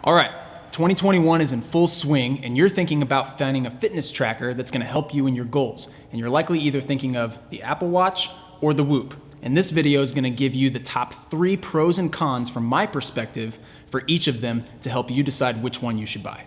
All right, 2021 is in full swing and you're thinking about finding a fitness tracker that's gonna help you in your goals. And you're likely either thinking of the Apple Watch or the Whoop. And this video is gonna give you the top 3 pros and cons from my perspective for each of them to help you decide which one you should buy.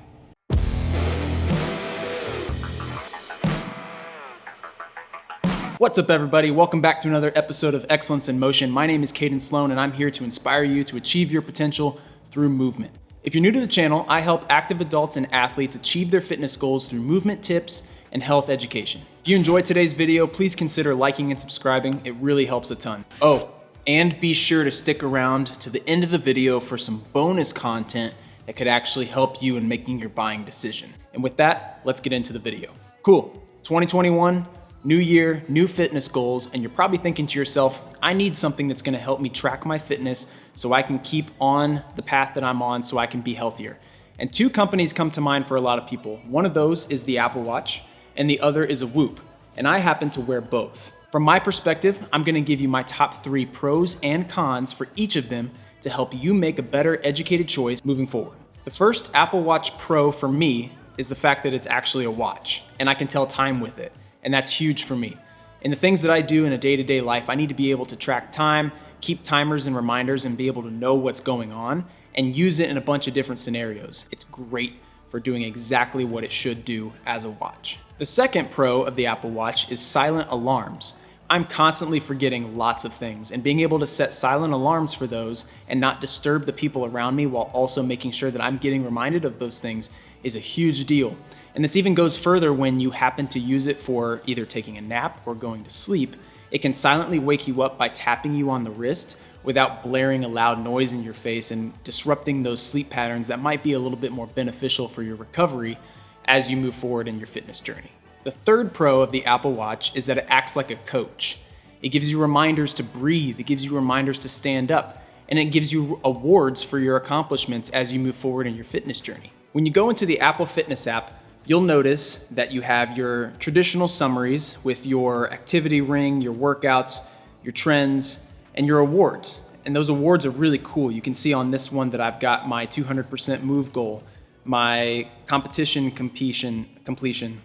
What's up everybody? Welcome back to another episode of Excellence in Motion. My name is Caden Sloan and I'm here to inspire you to achieve your potential through movement. If you're new to the channel, I help active adults and athletes achieve their fitness goals through movement tips and health education. If you enjoyed today's video, please consider liking and subscribing. It really helps a ton. Oh, and be sure to stick around to the end of the video for some bonus content that could actually help you in making your buying decision. And with that, let's get into the video. Cool, 2021, new year, new fitness goals, and you're probably thinking to yourself, I need something that's gonna help me track my fitness so I can keep on the path that I'm on so I can be healthier. And 2 companies come to mind for a lot of people. One of those is the Apple Watch, and the other is a Whoop. And I happen to wear both. From my perspective, I'm gonna give you my top 3 pros and cons for each of them to help you make a better educated choice moving forward. The first Apple Watch Pro for me is the fact that it's actually a watch, and I can tell time with it. And that's huge for me. In the things that I do in a day-to-day life, I need to be able to track time, keep timers and reminders, and be able to know what's going on and use it in a bunch of different scenarios. It's great for doing exactly what it should do as a watch. The second pro of the Apple Watch is silent alarms. I'm constantly forgetting lots of things, and being able to set silent alarms for those and not disturb the people around me while also making sure that I'm getting reminded of those things is a huge deal. And this even goes further when you happen to use it for either taking a nap or going to sleep. It can silently wake you up by tapping you on the wrist without blaring a loud noise in your face and disrupting those sleep patterns that might be a little bit more beneficial for your recovery as you move forward in your fitness journey. The third pro of the Apple Watch is that it acts like a coach. It gives you reminders to breathe, it gives you reminders to stand up, and it gives you awards for your accomplishments as you move forward in your fitness journey. When you go into the Apple Fitness app, you'll notice that you have your traditional summaries with your activity ring, your workouts, your trends, and your awards. And those awards are really cool. You can see on this one that I've got my 200% move goal, my competition completion,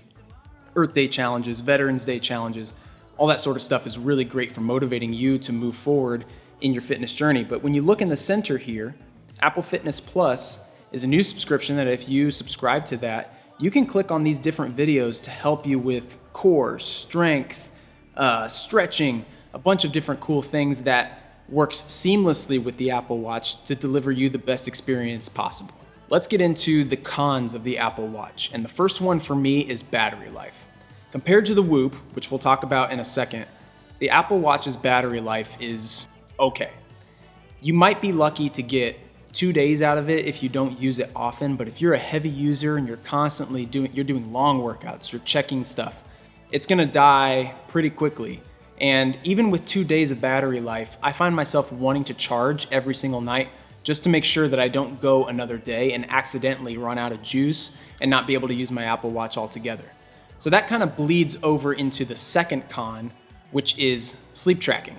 Earth Day challenges, Veterans Day challenges. All that sort of stuff is really great for motivating you to move forward in your fitness journey. But when you look in the center here, Apple Fitness Plus is a new subscription that if you subscribe to that, you can click on these different videos to help you with core, strength, stretching, a bunch of different cool things that works seamlessly with the Apple Watch to deliver you the best experience possible. Let's get into the cons of the Apple Watch. And the first one for me is battery life. Compared to the Whoop, which we'll talk about in a second, the Apple Watch's battery life is okay. You might be lucky to get 2 days out of it if you don't use it often, but if you're a heavy user and you're constantly doing long workouts, you're checking stuff, it's gonna die pretty quickly. And even with 2 days of battery life, I find myself wanting to charge every single night just to make sure that I don't go another day and accidentally run out of juice and not be able to use my Apple Watch altogether. So that kind of bleeds over into the second con, which is sleep tracking.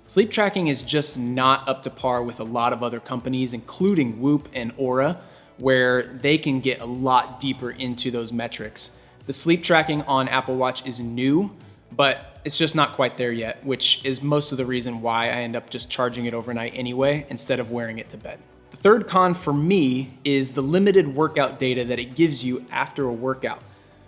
Sleep tracking is just not up to par with a lot of other companies, including Whoop and Aura, where they can get a lot deeper into those metrics. The sleep tracking on Apple Watch is new, but it's just not quite there yet, which is most of the reason why I end up just charging it overnight anyway, instead of wearing it to bed. The third con for me is the limited workout data that it gives you after a workout.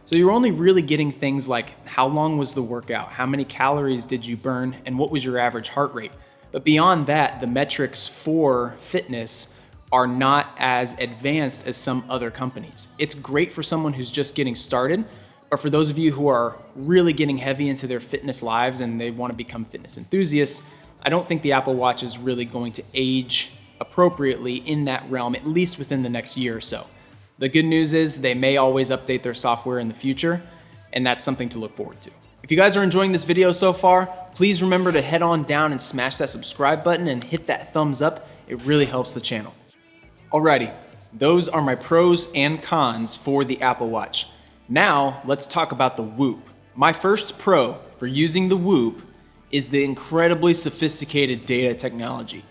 So you're only really getting things like how long was the workout, how many calories did you burn, and what was your average heart rate. But beyond that, the metrics for fitness are not as advanced as some other companies. It's great for someone who's just getting started, but for those of you who are really getting heavy into their fitness lives and they want to become fitness enthusiasts, I don't think the Apple Watch is really going to age appropriately in that realm, at least within the next year or so. The good news is they may always update their software in the future, and that's something to look forward to. If you guys are enjoying this video so far, please remember to head on down and smash that subscribe button and hit that thumbs up. It really helps the channel. Alrighty, those are my pros and cons for the Apple Watch. Now, let's talk about the Whoop. My first pro for using the Whoop is the incredibly sophisticated data technology.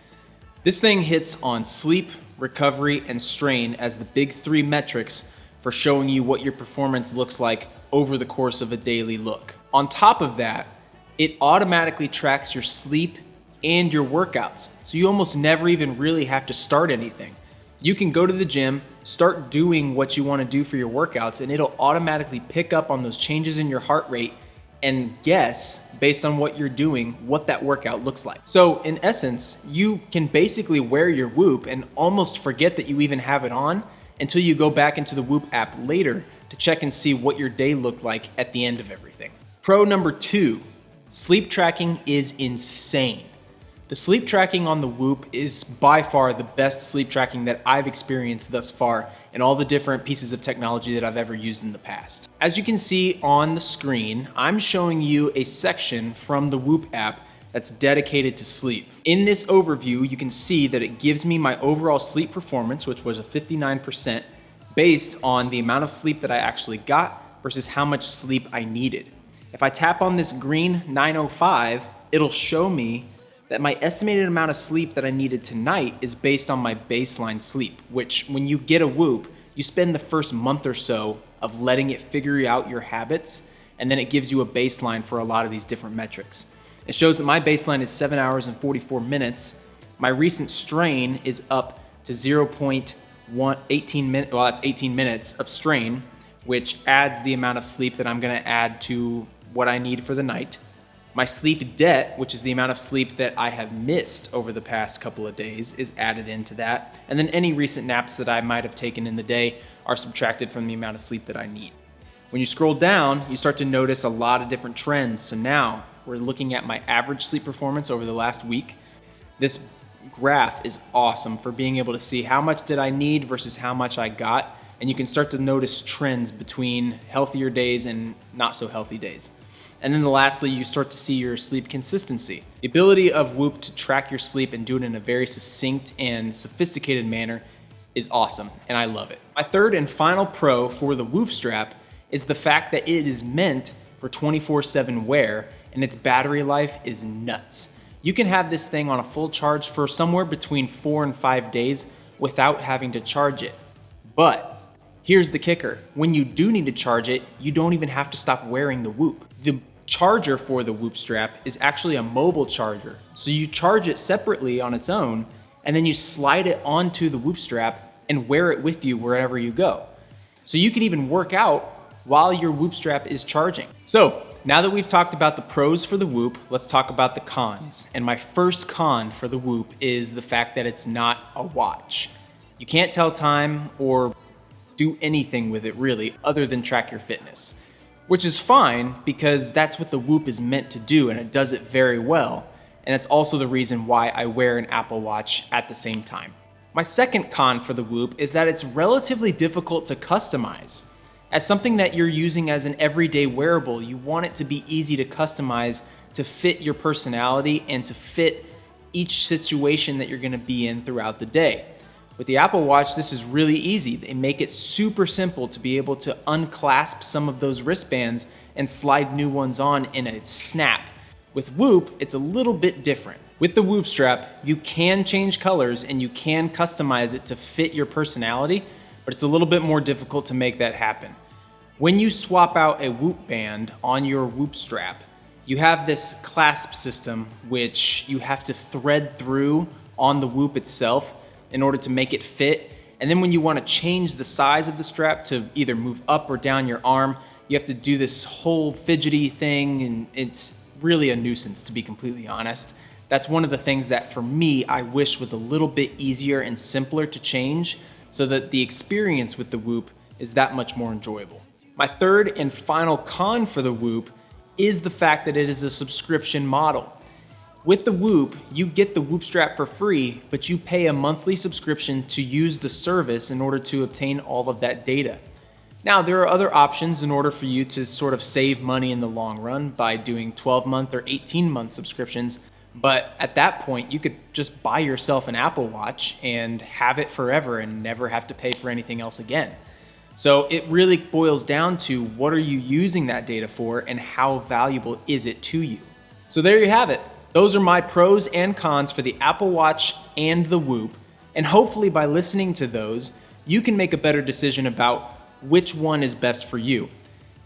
This thing hits on sleep, recovery, and strain as the big 3 metrics for showing you what your performance looks like over the course of a daily look. On top of that, it automatically tracks your sleep and your workouts, so you almost never even really have to start anything. You can go to the gym, start doing what you want to do for your workouts, and it'll automatically pick up on those changes in your heart rate and guess, based on what you're doing, what that workout looks like. So in essence, you can basically wear your Whoop and almost forget that you even have it on until you go back into the Whoop app later to check and see what your day looked like at the end of everything. Pro number 2, sleep tracking is insane. The sleep tracking on the Whoop is by far the best sleep tracking that I've experienced thus far in all the different pieces of technology that I've ever used in the past. As you can see on the screen, I'm showing you a section from the Whoop app that's dedicated to sleep. In this overview, you can see that it gives me my overall sleep performance, which was a 59%, based on the amount of sleep that I actually got versus how much sleep I needed. If I tap on this green 905, it'll show me that my estimated amount of sleep that I needed tonight is based on my baseline sleep, which when you get a Whoop, you spend the first month or so of letting it figure out your habits, and then it gives you a baseline for a lot of these different metrics. It shows that my baseline is 7 hours and 44 minutes. My recent strain is up to 0.18 minutes, well, that's 18 minutes of strain, which adds the amount of sleep that I'm gonna add to what I need for the night. My sleep debt, which is the amount of sleep that I have missed over the past couple of days, is added into that. And then any recent naps that I might have taken in the day are subtracted from the amount of sleep that I need. When you scroll down, you start to notice a lot of different trends. So now we're looking at my average sleep performance over the last week. This graph is awesome for being able to see how much did I need versus how much I got. And you can start to notice trends between healthier days and not so healthy days. And then lastly, you start to see your sleep consistency. The ability of Whoop to track your sleep and do it in a very succinct and sophisticated manner is awesome, and I love it. My third and final pro for the Whoop strap is the fact that it is meant for 24/7 wear, and its battery life is nuts. You can have this thing on a full charge for somewhere between 4 and 5 days without having to charge it. But here's the kicker. When you do need to charge it, you don't even have to stop wearing the Whoop. The charger for the Whoop strap is actually a mobile charger. So you charge it separately on its own, and then you slide it onto the Whoop strap and wear it with you wherever you go. So you can even work out while your Whoop strap is charging. So now that we've talked about the pros for the Whoop, let's talk about the cons. And my first con for the Whoop is the fact that it's not a watch. You can't tell time or do anything with it really other than track your fitness. Which is fine because that's what the Whoop is meant to do, and it does it very well. And it's also the reason why I wear an Apple Watch at the same time. My second con for the Whoop is that it's relatively difficult to customize. As something that you're using as an everyday wearable, you want it to be easy to customize to fit your personality and to fit each situation that you're gonna be in throughout the day. With the Apple Watch, this is really easy. They make it super simple to be able to unclasp some of those wristbands and slide new ones on in a snap. With Whoop, it's a little bit different. With the Whoop strap, you can change colors and you can customize it to fit your personality, but it's a little bit more difficult to make that happen. When you swap out a Whoop band on your Whoop strap, you have this clasp system which you have to thread through on the Whoop itself in order to make it fit. And then when you want to change the size of the strap to either move up or down your arm, you have to do this whole fidgety thing, and it's really a nuisance, to be completely honest. That's one of the things that for me, I wish was a little bit easier and simpler to change so that the experience with the Whoop is that much more enjoyable. My third and final con for the Whoop is the fact that it is a subscription model. With the Whoop, you get the Whoop strap for free, but you pay a monthly subscription to use the service in order to obtain all of that data. Now, there are other options in order for you to sort of save money in the long run by doing 12-month or 18-month subscriptions, but at that point, you could just buy yourself an Apple Watch and have it forever and never have to pay for anything else again. So it really boils down to what are you using that data for and how valuable is it to you? So there you have it. Those are my pros and cons for the Apple Watch and the Whoop. And hopefully by listening to those, you can make a better decision about which one is best for you.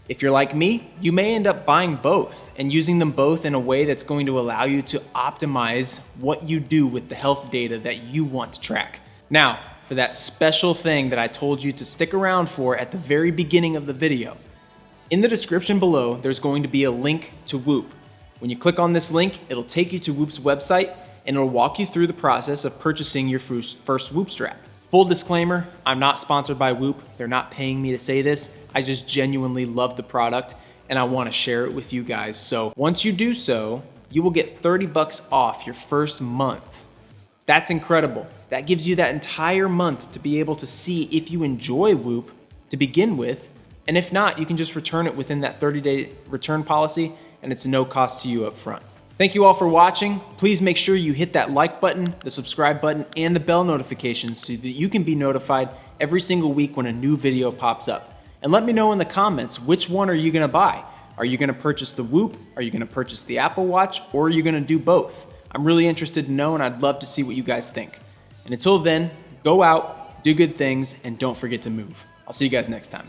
If you're like me, you may end up buying both and using them both in a way that's going to allow you to optimize what you do with the health data that you want to track. Now, for that special thing that I told you to stick around for at the very beginning of the video, in the description below, there's going to be a link to Whoop. When you click on this link, it'll take you to Whoop's website and it'll walk you through the process of purchasing your first Whoop strap. Full disclaimer, I'm not sponsored by Whoop. They're not paying me to say this. I just genuinely love the product and I want to share it with you guys. So once you do so, you will get 30 bucks off your first month. That's incredible. That gives you that entire month to be able to see if you enjoy Whoop to begin with. And if not, you can just return it within that 30-day return policy and it's no cost to you up front. Thank you all for watching. Please make sure you hit that like button, the subscribe button, and the bell notifications so that you can be notified every single week when a new video pops up. And let me know in the comments, which one are you gonna buy? Are you gonna purchase the Whoop? Are you gonna purchase the Apple Watch? Or are you gonna do both? I'm really interested to know and I'd love to see what you guys think. And until then, go out, do good things, and don't forget to move. I'll see you guys next time.